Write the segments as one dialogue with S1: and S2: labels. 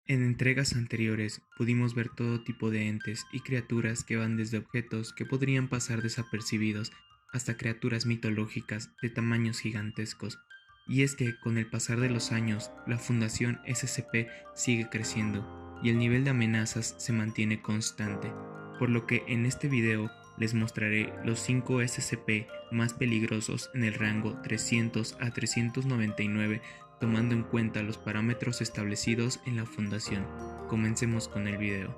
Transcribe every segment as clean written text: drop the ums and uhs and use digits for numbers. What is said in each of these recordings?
S1: En entregas anteriores pudimos ver todo tipo de entes y criaturas que van desde objetos que podrían pasar desapercibidos hasta criaturas mitológicas de tamaños gigantescos. Y es que con el pasar de los años, la Fundación SCP sigue creciendo y el nivel de amenazas se mantiene constante, por lo que en este video les mostraré los 5 SCP más peligrosos en el rango 300 a 399, tomando en cuenta los parámetros establecidos en la fundación. Comencemos con el video.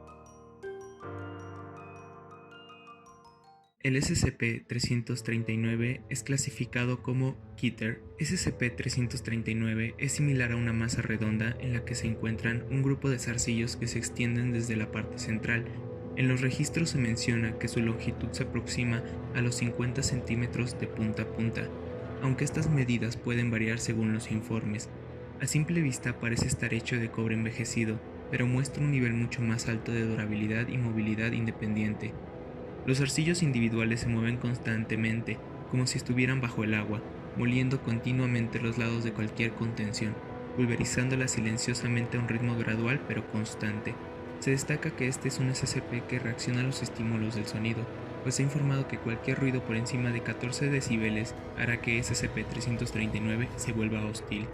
S1: El SCP-339 es clasificado como Keter. SCP-339 es similar a una masa redonda en la que se encuentran un grupo de zarcillos que se extienden desde la parte central. En los registros se menciona que su longitud se aproxima a los 50 centímetros de punta a punta, aunque estas medidas pueden variar según los informes. A simple vista parece estar hecho de cobre envejecido, pero muestra un nivel mucho más alto de durabilidad y movilidad independiente. Los arcillos individuales se mueven constantemente, como si estuvieran bajo el agua, moliendo continuamente los lados de cualquier contención, pulverizándola silenciosamente a un ritmo gradual pero constante. Se destaca que este es un SCP que reacciona a los estímulos del sonido, pues se ha informado que cualquier ruido por encima de 14 decibeles hará que SCP-339 se vuelva hostil.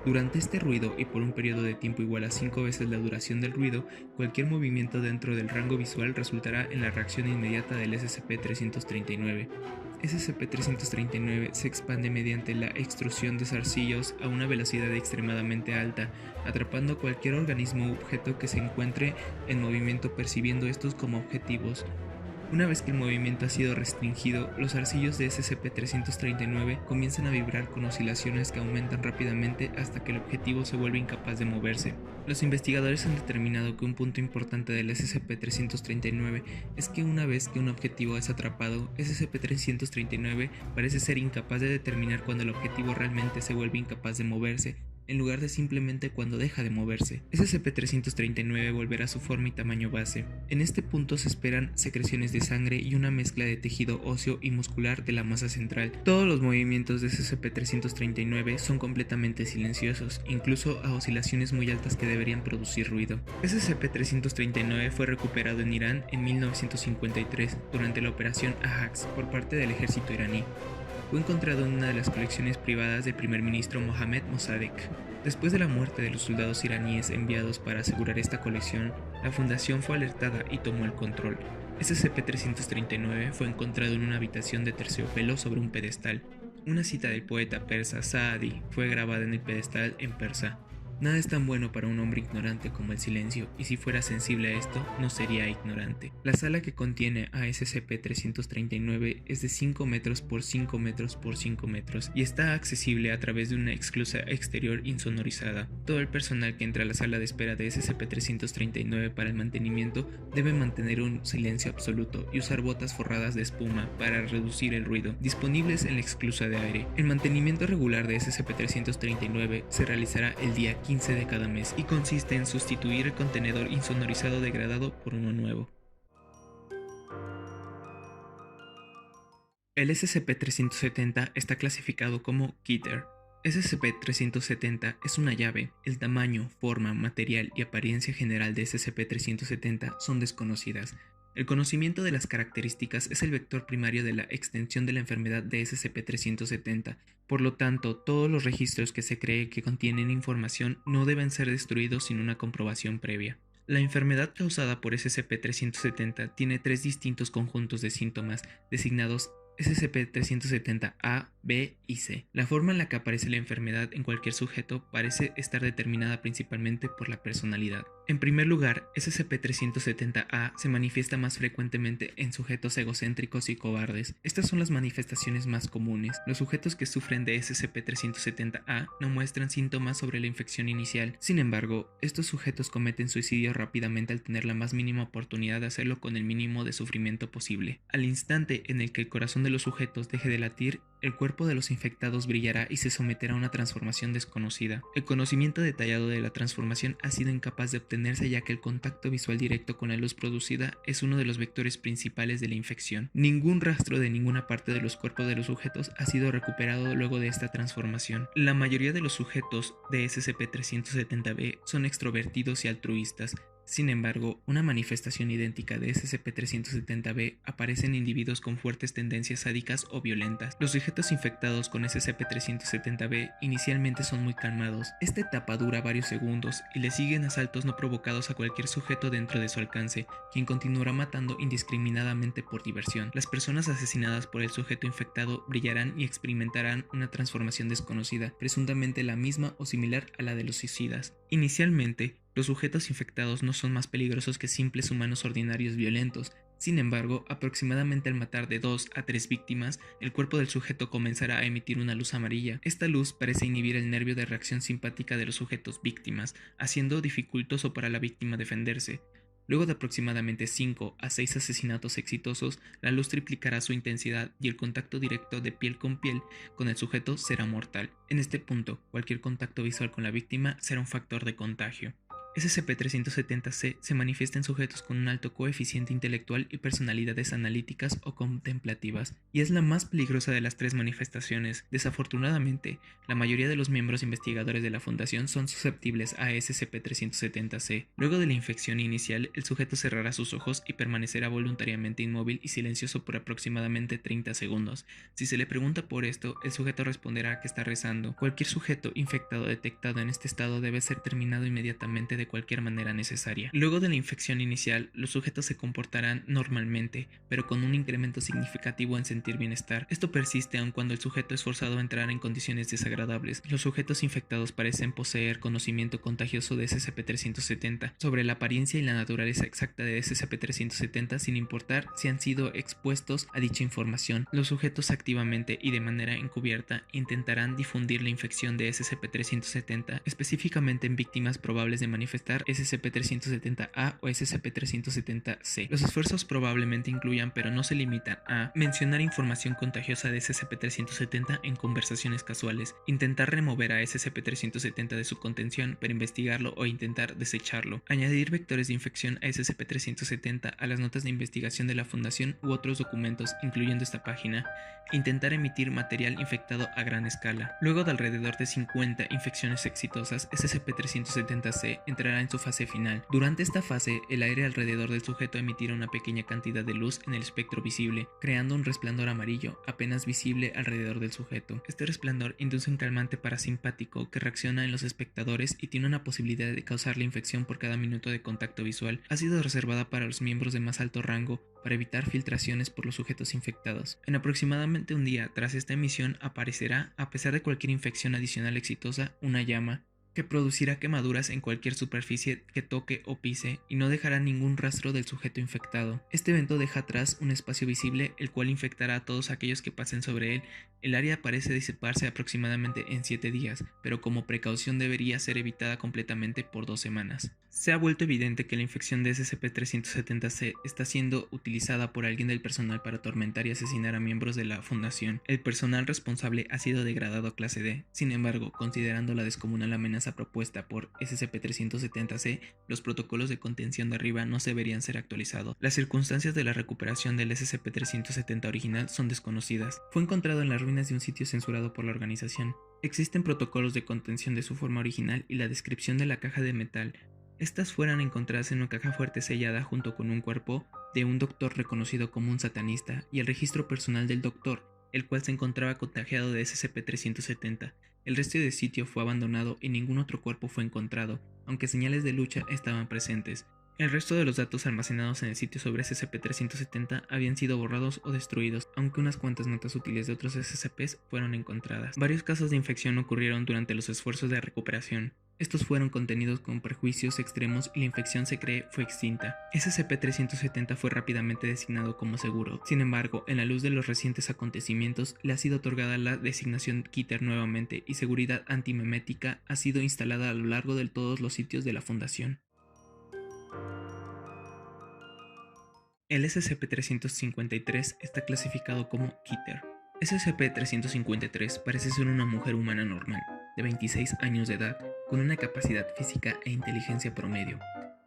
S1: Durante este ruido y por un periodo de tiempo igual a 5 veces la duración del ruido, cualquier movimiento dentro del rango visual resultará en la reacción inmediata del SCP-339. SCP-339 se expande mediante la extrusión de zarcillos a una velocidad extremadamente alta, atrapando cualquier organismo u objeto que se encuentre en movimiento, percibiendo estos como objetivos. Una vez que el movimiento ha sido restringido, los zarcillos de SCP-339 comienzan a vibrar con oscilaciones que aumentan rápidamente hasta que el objetivo se vuelve incapaz de moverse. Los investigadores han determinado que un punto importante del SCP-339 es que una vez que un objetivo es atrapado, SCP-339 parece ser incapaz de determinar cuando el objetivo realmente se vuelve incapaz de moverse, en lugar de simplemente cuando deja de moverse. SCP-339 volverá a su forma y tamaño base. En este punto se esperan secreciones de sangre y una mezcla de tejido óseo y muscular de la masa central. Todos los movimientos de SCP-339 son completamente silenciosos, incluso a oscilaciones muy altas que deberían producir ruido. SCP-339 fue recuperado en Irán en 1953 durante la operación Ajax por parte del ejército iraní. Fue encontrado en una de las colecciones privadas del primer ministro Mohammad Mossadegh. Después de la muerte de los soldados iraníes enviados para asegurar esta colección, la fundación fue alertada y tomó el control. SCP-339 fue encontrado en una habitación de terciopelo sobre un pedestal. Una cita del poeta persa Saadi fue grabada en el pedestal en persa. Nada es tan bueno para un hombre ignorante como el silencio, y si fuera sensible a esto, no sería ignorante. La sala que contiene a SCP-339 es de 5 metros por 5 metros por 5 metros y está accesible a través de una esclusa exterior insonorizada. Todo el personal que entra a la sala de espera de SCP-339 para el mantenimiento debe mantener un silencio absoluto y usar botas forradas de espuma para reducir el ruido, disponibles en la esclusa de aire. El mantenimiento regular de SCP-339 se realizará el día 15 de cada mes y consiste en sustituir el contenedor insonorizado degradado por uno nuevo. El SCP-370 está clasificado como Keter. SCP-370 es una llave. El tamaño, forma, material y apariencia general de SCP-370 son desconocidas. El conocimiento de las características es el vector primario de la extensión de la enfermedad de SCP-370. Por lo tanto, todos los registros que se cree que contienen información no deben ser destruidos sin una comprobación previa. La enfermedad causada por SCP-370 tiene 3 distintos conjuntos de síntomas designados SCP-370-A, B y C. La forma en la que aparece la enfermedad en cualquier sujeto parece estar determinada principalmente por la personalidad. En primer lugar, SCP-370-A se manifiesta más frecuentemente en sujetos egocéntricos y cobardes. Estas son las manifestaciones más comunes. Los sujetos que sufren de SCP-370-A no muestran síntomas sobre la infección inicial. Sin embargo, estos sujetos cometen suicidio rápidamente al tener la más mínima oportunidad de hacerlo con el mínimo de sufrimiento posible. Al instante en el que el corazón de los sujetos deje de latir, el cuerpo de los infectados brillará y se someterá a una transformación desconocida. El conocimiento detallado de la transformación ha sido incapaz de obtenerse, ya que el contacto visual directo con la luz producida es uno de los vectores principales de la infección. Ningún rastro de ninguna parte de los cuerpos de los sujetos ha sido recuperado luego de esta transformación. La mayoría de los sujetos de SCP-370-B son extrovertidos y altruistas. Sin embargo, una manifestación idéntica de SCP-370-B aparece en individuos con fuertes tendencias sádicas o violentas. Los sujetos infectados con SCP-370-B inicialmente son muy calmados. Esta etapa dura varios segundos y le siguen asaltos no provocados a cualquier sujeto dentro de su alcance, quien continuará matando indiscriminadamente por diversión. Las personas asesinadas por el sujeto infectado brillarán y experimentarán una transformación desconocida, presuntamente la misma o similar a la de los suicidas. Inicialmente, los sujetos infectados no son más peligrosos que simples humanos ordinarios violentos. Sin embargo, aproximadamente al matar de 2 a 3 víctimas, el cuerpo del sujeto comenzará a emitir una luz amarilla. Esta luz parece inhibir el nervio de reacción simpática de los sujetos víctimas, haciendo dificultoso para la víctima defenderse. Luego de aproximadamente 5 a 6 asesinatos exitosos, la luz triplicará su intensidad y el contacto directo de piel con el sujeto será mortal. En este punto, cualquier contacto visual con la víctima será un factor de contagio. SCP-370-C se manifiesta en sujetos con un alto coeficiente intelectual y personalidades analíticas o contemplativas, y es la más peligrosa de las tres manifestaciones. Desafortunadamente, la mayoría de los miembros investigadores de la Fundación son susceptibles a SCP-370-C. Luego de la infección inicial, el sujeto cerrará sus ojos y permanecerá voluntariamente inmóvil y silencioso por aproximadamente 30 segundos. Si se le pregunta por esto, el sujeto responderá que está rezando. Cualquier sujeto infectado detectado en este estado debe ser terminado inmediatamente de cualquier manera necesaria. Luego de la infección inicial, los sujetos se comportarán normalmente, pero con un incremento significativo en sentir bienestar. Esto persiste aun cuando el sujeto es forzado a entrar en condiciones desagradables. Los sujetos infectados parecen poseer conocimiento contagioso de SCP-370 sobre la apariencia y la naturaleza exacta de SCP-370, sin importar si han sido expuestos a dicha información. Los sujetos activamente y de manera encubierta intentarán difundir la infección de SCP-370, específicamente en víctimas probables de manifestación SCP-370-A o SCP-370-C. Los esfuerzos probablemente incluyan, pero no se limitan a, mencionar información contagiosa de SCP-370 en conversaciones casuales, intentar remover a SCP-370 de su contención para investigarlo o intentar desecharlo, añadir vectores de infección a SCP-370 a las notas de investigación de la Fundación u otros documentos, incluyendo esta página, intentar emitir material infectado a gran escala. Luego de alrededor de 50 infecciones exitosas, SCP-370-C entrará en su fase final. Durante esta fase, el aire alrededor del sujeto emitirá una pequeña cantidad de luz en el espectro visible, creando un resplandor amarillo apenas visible alrededor del sujeto. Este resplandor induce un calmante parasimpático que reacciona en los espectadores y tiene una posibilidad de causar la infección por cada minuto de contacto visual. Ha sido reservada para los miembros de más alto rango para evitar filtraciones por los sujetos infectados. En aproximadamente un día tras esta emisión aparecerá, a pesar de cualquier infección adicional exitosa, una llama que producirá quemaduras en cualquier superficie que toque o pise y no dejará ningún rastro del sujeto infectado. Este evento deja atrás un espacio visible el cual infectará a todos aquellos que pasen sobre él. El área parece disiparse aproximadamente en 7 días, pero como precaución debería ser evitada completamente por 2 semanas. Se ha vuelto evidente que la infección de SCP-370-C está siendo utilizada por alguien del personal para atormentar y asesinar a miembros de la Fundación. El personal responsable ha sido degradado a clase D. Sin embargo, considerando la descomunal amenaza propuesta por SCP-370-C, los protocolos de contención de arriba no deberían ser actualizados. Las circunstancias de la recuperación del SCP-370 original son desconocidas. Fue encontrado en las ruinas de un sitio censurado por la organización. Existen protocolos de contención de su forma original y la descripción de la caja de metal. Estas fueran encontradas en una caja fuerte sellada junto con un cuerpo de un doctor reconocido como un satanista y el registro personal del doctor, el cual se encontraba contagiado de SCP-370. El resto del sitio fue abandonado y ningún otro cuerpo fue encontrado, aunque señales de lucha estaban presentes. El resto de los datos almacenados en el sitio sobre SCP-370 habían sido borrados o destruidos, aunque unas cuantas notas útiles de otros SCPs fueron encontradas. Varios casos de infección ocurrieron durante los esfuerzos de recuperación. Estos fueron contenidos con prejuicios extremos y la infección se cree fue extinta. SCP-370 fue rápidamente designado como seguro. Sin embargo, en la luz de los recientes acontecimientos, le ha sido otorgada la designación Keter nuevamente y seguridad antimemética ha sido instalada a lo largo de todos los sitios de la Fundación. El SCP-353 está clasificado como Keter. SCP-353 parece ser una mujer humana normal, de 26 años de edad, con una capacidad física e inteligencia promedio.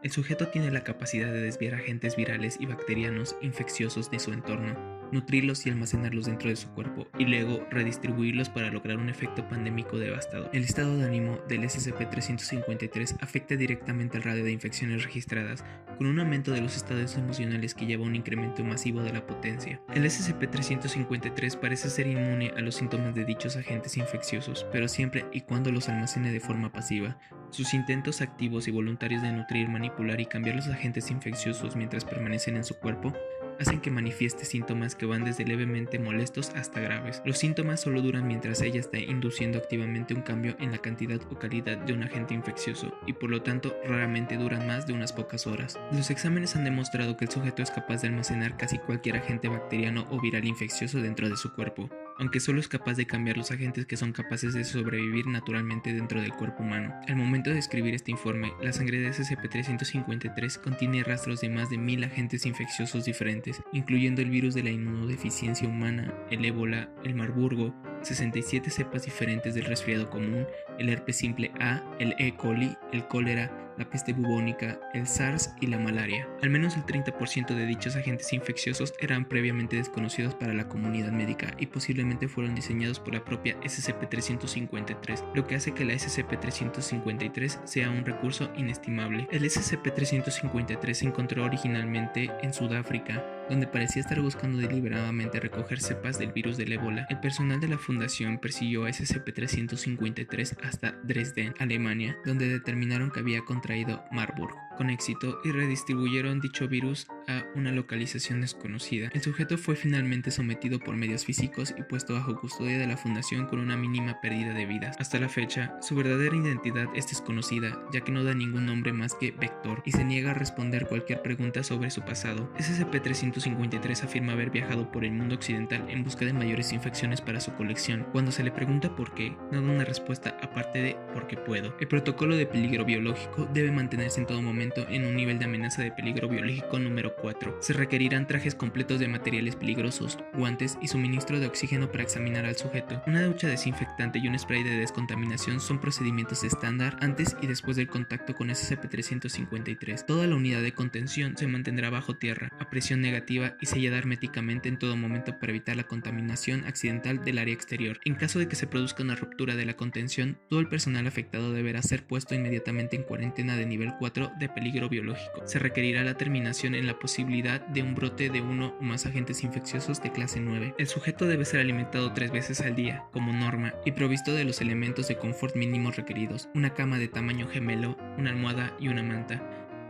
S1: El sujeto tiene la capacidad de desviar agentes virales y bacterianos infecciosos de su entorno, nutrirlos y almacenarlos dentro de su cuerpo, y luego redistribuirlos para lograr un efecto pandémico devastador. El estado de ánimo del SCP-353 afecta directamente al radio de infecciones registradas, con un aumento de los estados emocionales que lleva a un incremento masivo de la potencia. El SCP-353 parece ser inmune a los síntomas de dichos agentes infecciosos, pero siempre y cuando los almacene de forma pasiva. Sus intentos activos y voluntarios de nutrir, manipular y cambiar los agentes infecciosos mientras permanecen en su cuerpo hacen que manifieste síntomas que van desde levemente molestos hasta graves. Los síntomas solo duran mientras ella está induciendo activamente un cambio en la cantidad o calidad de un agente infeccioso, y por lo tanto raramente duran más de unas pocas horas. Los exámenes han demostrado que el sujeto es capaz de almacenar casi cualquier agente bacteriano o viral infeccioso dentro de su cuerpo, aunque solo es capaz de cambiar los agentes que son capaces de sobrevivir naturalmente dentro del cuerpo humano. Al momento de escribir este informe, la sangre de SCP-353 contiene rastros de más de 1000 agentes infecciosos diferentes, incluyendo el virus de la inmunodeficiencia humana, el ébola, el Marburgo, 67 cepas diferentes del resfriado común, el herpes simple A, el E. coli, el cólera, la peste bubónica, el SARS y la malaria. Al menos el 30% de dichos agentes infecciosos eran previamente desconocidos para la comunidad médica y posiblemente fueron diseñados por la propia SCP-353, lo que hace que la SCP-353 sea un recurso inestimable. El SCP-353 se encontró originalmente en Sudáfrica, donde parecía estar buscando deliberadamente recoger cepas del virus del ébola. El personal de la fundación persiguió a SCP-353 hasta Dresden, Alemania, donde determinaron que había contraído Marburg con éxito y redistribuyeron dicho virus a una localización desconocida. El sujeto fue finalmente sometido por medios físicos y puesto bajo custodia de la fundación con una mínima pérdida de vidas. Hasta la fecha, su verdadera identidad es desconocida, ya que no da ningún nombre más que Vector y se niega a responder cualquier pregunta sobre su pasado. SCP-353 afirma haber viajado por el mundo occidental en busca de mayores infecciones para su colección. Cuando se le pregunta por qué, no da una respuesta aparte de porque puedo. El protocolo de peligro biológico debe mantenerse en todo momento en un nivel de amenaza de peligro biológico número 4. Se requerirán trajes completos de materiales peligrosos, guantes y suministro de oxígeno para examinar al sujeto. Una ducha desinfectante y un spray de descontaminación son procedimientos estándar antes y después del contacto con SCP-353. Toda la unidad de contención se mantendrá bajo tierra, a presión negativa y sellada herméticamente en todo momento para evitar la contaminación accidental del área exterior. En caso de que se produzca una ruptura de la contención, todo el personal afectado deberá ser puesto inmediatamente en cuarentena de nivel 4 de peligro biológico. Se requerirá la terminación en la posibilidad de un brote de uno o más agentes infecciosos de clase 9. El sujeto debe ser alimentado 3 veces al día, como norma, y provisto de los elementos de confort mínimos requeridos: una cama de tamaño gemelo, una almohada y una manta.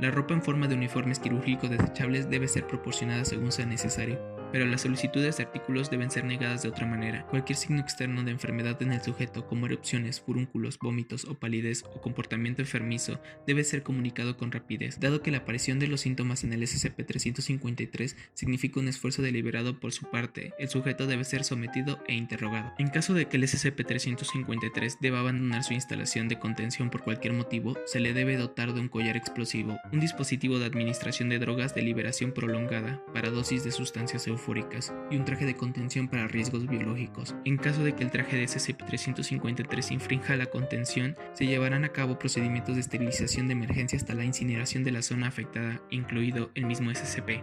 S1: La ropa en forma de uniformes quirúrgicos desechables debe ser proporcionada según sea necesario, pero las solicitudes de artículos deben ser negadas de otra manera. Cualquier signo externo de enfermedad en el sujeto, como erupciones, furúnculos, vómitos o palidez o comportamiento enfermizo, debe ser comunicado con rapidez. Dado que la aparición de los síntomas en el SCP-353 significa un esfuerzo deliberado por su parte, el sujeto debe ser sometido e interrogado. En caso de que el SCP-353 deba abandonar su instalación de contención por cualquier motivo, se le debe dotar de un collar explosivo, un dispositivo de administración de drogas de liberación prolongada para dosis de sustancias eufóricas y un traje de contención para riesgos biológicos. En caso de que el traje de SCP-353 infrinja la contención, se llevarán a cabo procedimientos de esterilización de emergencia hasta la incineración de la zona afectada, incluido el mismo SCP.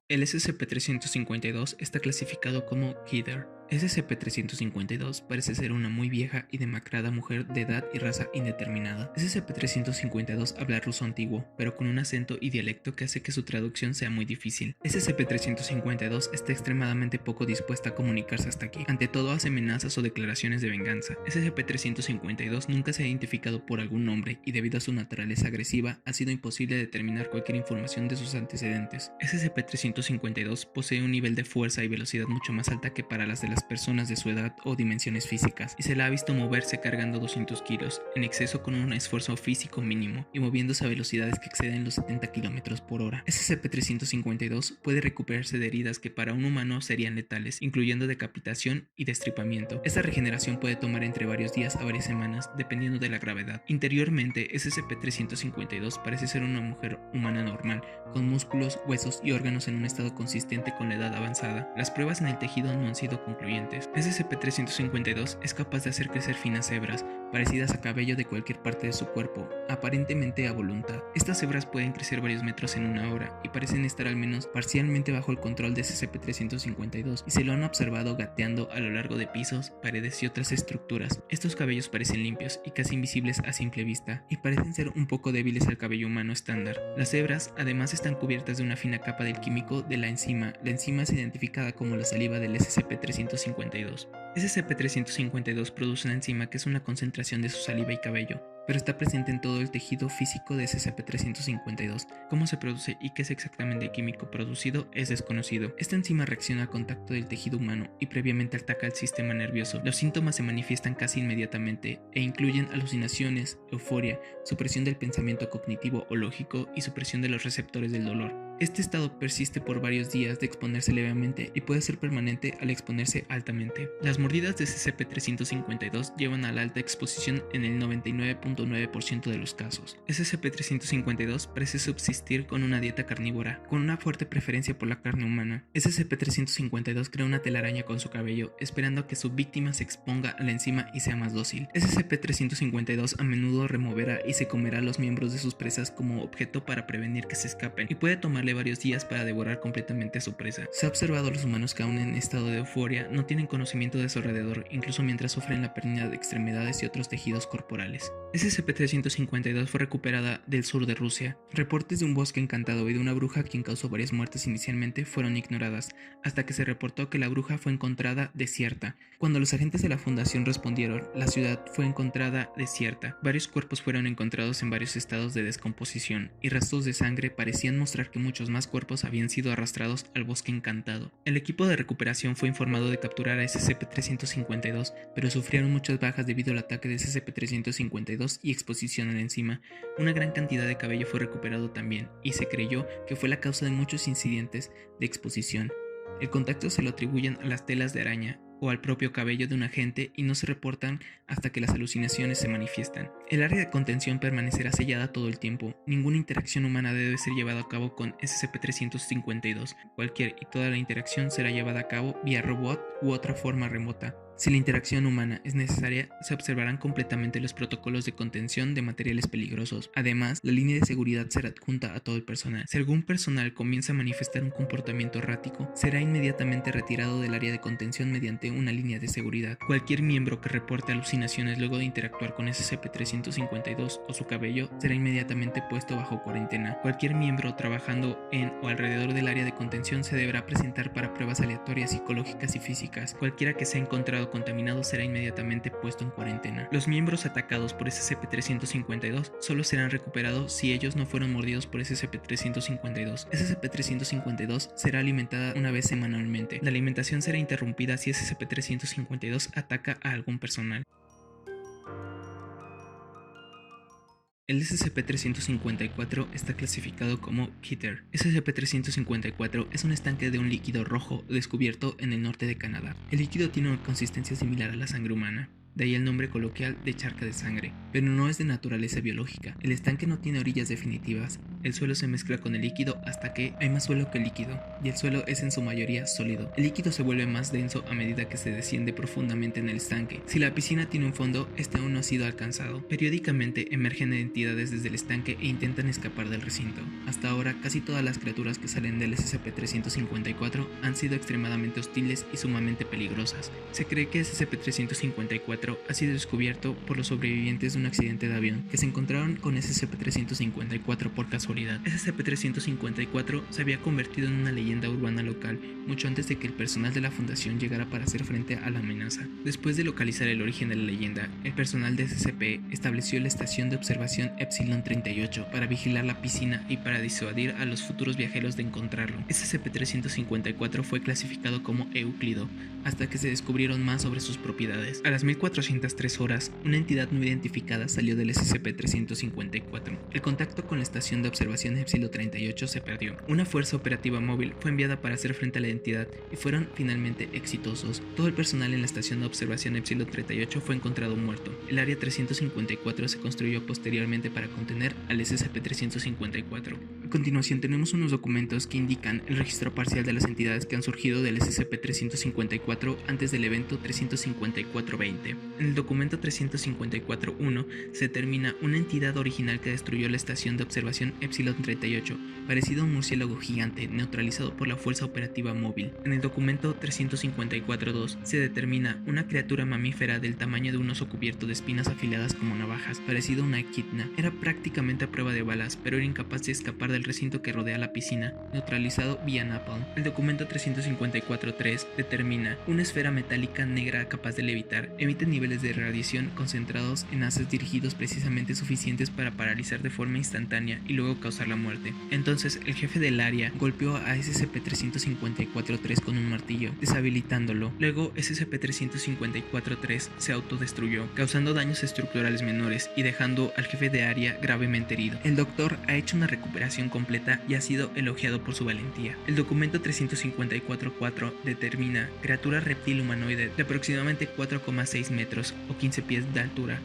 S1: El SCP-352 está clasificado como Keter. SCP-352 parece ser una muy vieja y demacrada mujer de edad y raza indeterminada. SCP-352 habla ruso antiguo, pero con un acento y dialecto que hace que su traducción sea muy difícil. SCP-352 está extremadamente poco dispuesta a comunicarse hasta aquí. Ante todo hace amenazas o declaraciones de venganza. SCP-352 nunca se ha identificado por algún nombre y debido a su naturaleza agresiva ha sido imposible determinar cualquier información de sus antecedentes. SCP-352 posee un nivel de fuerza y velocidad mucho más alta que para las de las las personas de su edad o dimensiones físicas, y se la ha visto moverse cargando 200 kilos, en exceso con un esfuerzo físico mínimo, y moviéndose a velocidades que exceden los 70 km por hora. SCP-352 puede recuperarse de heridas que para un humano serían letales, incluyendo decapitación y destripamiento. Esta regeneración puede tomar entre varios días a varias semanas, dependiendo de la gravedad. Interiormente, SCP-352 parece ser una mujer humana normal, con músculos, huesos y órganos en un estado consistente con la edad avanzada. Las pruebas en el tejido no han sido concluyentes. SCP-352 es capaz de hacer crecer finas hebras, parecidas a cabello de cualquier parte de su cuerpo, aparentemente a voluntad. Estas hebras pueden crecer varios metros en una hora y parecen estar al menos parcialmente bajo el control de SCP-352, y se lo han observado gateando a lo largo de pisos, paredes y otras estructuras. Estos cabellos parecen limpios y casi invisibles a simple vista, y parecen ser un poco débiles al cabello humano estándar. Las hebras además están cubiertas de una fina capa del químico de la enzima. La enzima es identificada como la saliva del SCP-352. SCP-352 produce una enzima que es una concentración de su saliva y cabello, pero está presente en todo el tejido físico de SCP-352. Cómo se produce y qué es exactamente el químico producido es desconocido. Esta enzima reacciona al contacto del tejido humano y previamente ataca al sistema nervioso. Los síntomas se manifiestan casi inmediatamente e incluyen alucinaciones, euforia, supresión del pensamiento cognitivo o lógico y supresión de los receptores del dolor. Este estado persiste por varios días de exponerse levemente y puede ser permanente al exponerse altamente. Las mordidas de SCP-352 llevan a la alta exposición en el 99.9% de los casos. SCP-352 parece subsistir con una dieta carnívora, con una fuerte preferencia por la carne humana. SCP-352 crea una telaraña con su cabello, esperando a que su víctima se exponga a la enzima y sea más dócil. SCP-352 a menudo removerá y se comerá a los miembros de sus presas como objeto para prevenir que se escapen, y puede tomarle varios días para devorar completamente a su presa. Se ha observado a los humanos que aún en estado de euforia no tienen conocimiento de su alrededor, incluso mientras sufren la pérdida de extremidades y otros tejidos corporales. SCP-352 fue recuperada del sur de Rusia. Reportes de un bosque encantado y de una bruja quien causó varias muertes inicialmente fueron ignoradas, hasta que se reportó que la bruja fue encontrada desierta. Cuando los agentes de la fundación respondieron, la ciudad fue encontrada desierta. Varios cuerpos fueron encontrados en varios estados de descomposición, y rastros de sangre parecían mostrar que muchos más cuerpos habían sido arrastrados al bosque encantado. El equipo de recuperación fue informado de capturar a SCP-352, pero sufrieron muchas bajas debido al ataque de SCP-352 y exposición a la enzima. Una gran cantidad de cabello fue recuperado también, y se creyó que fue la causa de muchos incidentes de exposición. El contacto se lo atribuyen a las telas de araña o al propio cabello de un agente y no se reportan hasta que las alucinaciones se manifiestan. El área de contención permanecerá sellada todo el tiempo. Ninguna interacción humana debe ser llevada a cabo con SCP-352. Cualquier y toda la interacción será llevada a cabo vía robot u otra forma remota. Si la interacción humana es necesaria, se observarán completamente los protocolos de contención de materiales peligrosos. Además, la línea de seguridad será adjunta a todo el personal. Si algún personal comienza a manifestar un comportamiento errático, será inmediatamente retirado del área de contención mediante una línea de seguridad. Cualquier miembro que reporte alucinaciones luego de interactuar con SCP-352 o su cabello será inmediatamente puesto bajo cuarentena. Cualquier miembro trabajando en o alrededor del área de contención se deberá presentar para pruebas aleatorias psicológicas y físicas. Cualquiera que sea encontrado contaminado será inmediatamente puesto en cuarentena. Los miembros atacados por SCP-352 solo serán recuperados si ellos no fueron mordidos por SCP-352. SCP-352 será alimentada una vez semanalmente. La alimentación será interrumpida si SCP-352 ataca a algún personal. El SCP-354 está clasificado como Keter. SCP-354 es un estanque de un líquido rojo descubierto en el norte de Canadá. El líquido tiene una consistencia similar a la sangre humana, de ahí el nombre coloquial de charca de sangre, pero no es de naturaleza biológica. El estanque no tiene orillas definitivas. El suelo se mezcla con el líquido hasta que hay más suelo que líquido, y el suelo es en su mayoría sólido. El líquido se vuelve más denso a medida que se desciende profundamente en el estanque. Si la piscina tiene un fondo, este aún no ha sido alcanzado. Periódicamente emergen entidades desde el estanque e intentan escapar del recinto. Hasta ahora, casi todas las criaturas que salen del SCP-354 han sido extremadamente hostiles y sumamente peligrosas. Se cree que SCP-354 ha sido descubierto por los sobrevivientes de un accidente de avión que se encontraron con SCP-354 por casualidad. casualidad. SCP-354 se había convertido en una leyenda urbana local mucho antes de que el personal de la fundación llegara para hacer frente a la amenaza. Después de localizar el origen de la leyenda, el personal de SCP estableció la estación de observación Epsilon 38 para vigilar la piscina y para disuadir a los futuros viajeros de encontrarlo. SCP-354 fue clasificado como Euclido hasta que se descubrieron más sobre sus propiedades. A las 1403 horas, una entidad no identificada salió del SCP-354. El contacto con la estación de observación Epsilon 38 se perdió. Una fuerza operativa móvil fue enviada para hacer frente a la entidad y fueron finalmente exitosos. Todo el personal en la estación de observación Epsilon 38 fue encontrado muerto. El área 354 se construyó posteriormente para contener al SCP-354. A continuación tenemos unos documentos que indican el registro parcial de las entidades que han surgido del SCP-354 antes del evento 354-20. En el documento 354-1 se determina una entidad original que destruyó la estación de observación Epsilon 38, parecido a un murciélago gigante neutralizado por la fuerza operativa móvil. En el documento 354-2 se determina una criatura mamífera del tamaño de un oso cubierto de espinas afiladas como navajas, parecido a una equidna. Era prácticamente a prueba de balas, pero era incapaz de escapar del recinto que rodea la piscina, neutralizado vía napalm. El documento 354-3 determina una esfera metálica negra capaz de levitar. Emite niveles de radiación concentrados en haces dirigidos precisamente suficientes para paralizar de forma instantánea y luego causar la muerte. Entonces el jefe del área golpeó a SCP-354-3 con un martillo, deshabilitándolo. Luego SCP-354-3 se autodestruyó, causando daños estructurales menores y dejando al jefe de área gravemente herido. El doctor ha hecho una recuperación completa y ha sido elogiado por su valentía. El documento 354-4 determina criatura reptil humanoide de aproximadamente 4,6 metros o 15 pies de altura.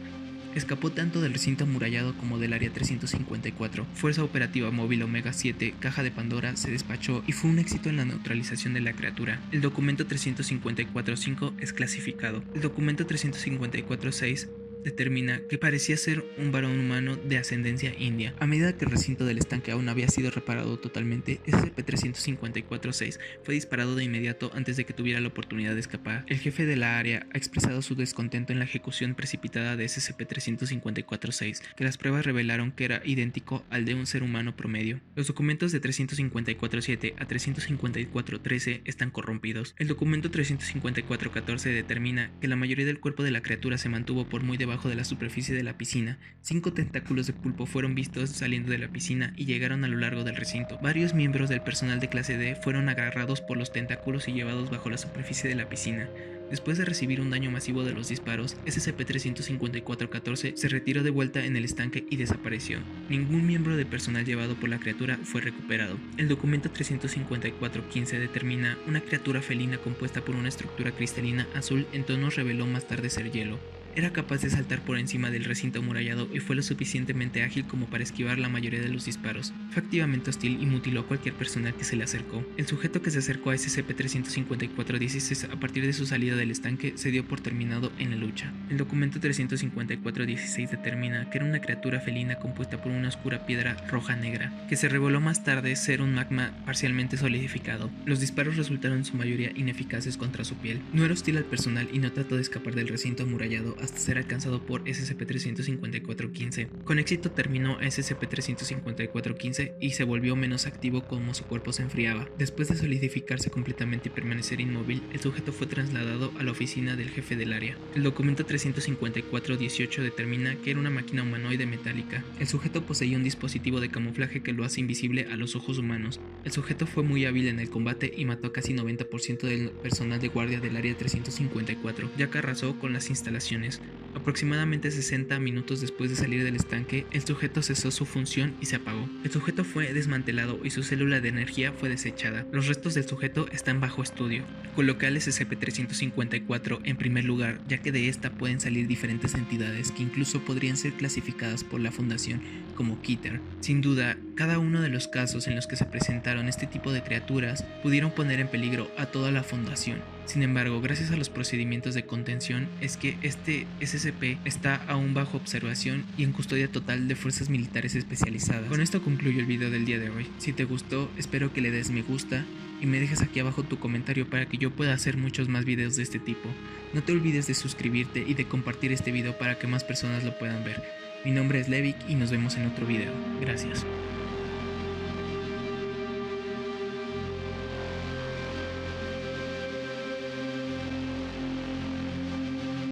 S1: Escapó tanto del recinto amurallado como del área 354. Fuerza operativa móvil Omega 7, caja de Pandora, se despachó y fue un éxito en la neutralización de la criatura. El documento 354-5 es clasificado. El documento 354-6 determina que parecía ser un varón humano de ascendencia india. A medida que el recinto del estanque aún había sido reparado totalmente, SCP-354-6 fue disparado de inmediato antes de que tuviera la oportunidad de escapar. El jefe de la área ha expresado su descontento en la ejecución precipitada de SCP-354-6, que las pruebas revelaron que era idéntico al de un ser humano promedio. Los documentos de 354-7 a 354-13 están corrompidos. El documento 354-14 determina que la mayoría del cuerpo de la criatura se mantuvo por muy debajo de la superficie de la piscina. 5 tentáculos de pulpo fueron vistos saliendo de la piscina y llegaron a lo largo del recinto. Varios miembros del personal de clase D fueron agarrados por los tentáculos y llevados bajo la superficie de la piscina. Después de recibir un daño masivo de los disparos, SCP-354-14 se retiró de vuelta en el estanque y desapareció. Ningún miembro del personal llevado por la criatura fue recuperado. El documento 354-15 determina una criatura felina compuesta por una estructura cristalina azul en tonos reveló más tarde ser hielo. Era capaz de saltar por encima del recinto amurallado y fue lo suficientemente ágil como para esquivar la mayoría de los disparos. Fue activamente hostil y mutiló a cualquier personal que se le acercó. El sujeto que se acercó a SCP-354-16 a partir de su salida del estanque se dio por terminado en la lucha. El documento 354-16 determina que era una criatura felina compuesta por una oscura piedra roja-negra, que se reveló más tarde ser un magma parcialmente solidificado. Los disparos resultaron en su mayoría ineficaces contra su piel. No era hostil al personal y no trató de escapar del recinto amurallado hasta ser alcanzado por SCP-354-15. Con éxito terminó SCP-354-15 y se volvió menos activo como su cuerpo se enfriaba. Después de solidificarse completamente y permanecer inmóvil, el sujeto fue trasladado a la oficina del jefe del área. El documento 354-18 determina que era una máquina humanoide metálica. El sujeto poseía un dispositivo de camuflaje que lo hace invisible a los ojos humanos. El sujeto fue muy hábil en el combate y mató a casi 90% del personal de guardia del área 354, ya que arrasó con las instalaciones. Aproximadamente 60 minutos después de salir del estanque, el sujeto cesó su función y se apagó. El sujeto fue desmantelado y su célula de energía fue desechada. Los restos del sujeto están bajo estudio. Coloca al SCP-354 en primer lugar, ya que de esta pueden salir diferentes entidades que incluso podrían ser clasificadas por la Fundación como Keter. Sin duda, cada uno de los casos en los que se presentaron este tipo de criaturas pudieron poner en peligro a toda la Fundación. Sin embargo, gracias a los procedimientos de contención es que este SCP está aún bajo observación y en custodia total de fuerzas militares especializadas. Con esto concluyo el video del día de hoy. Si te gustó, espero que le des me gusta y me dejes aquí abajo tu comentario para que yo pueda hacer muchos más videos de este tipo. No te olvides de suscribirte y de compartir este video para que más personas lo puedan ver. Mi nombre es Levic y nos vemos en otro video. Gracias.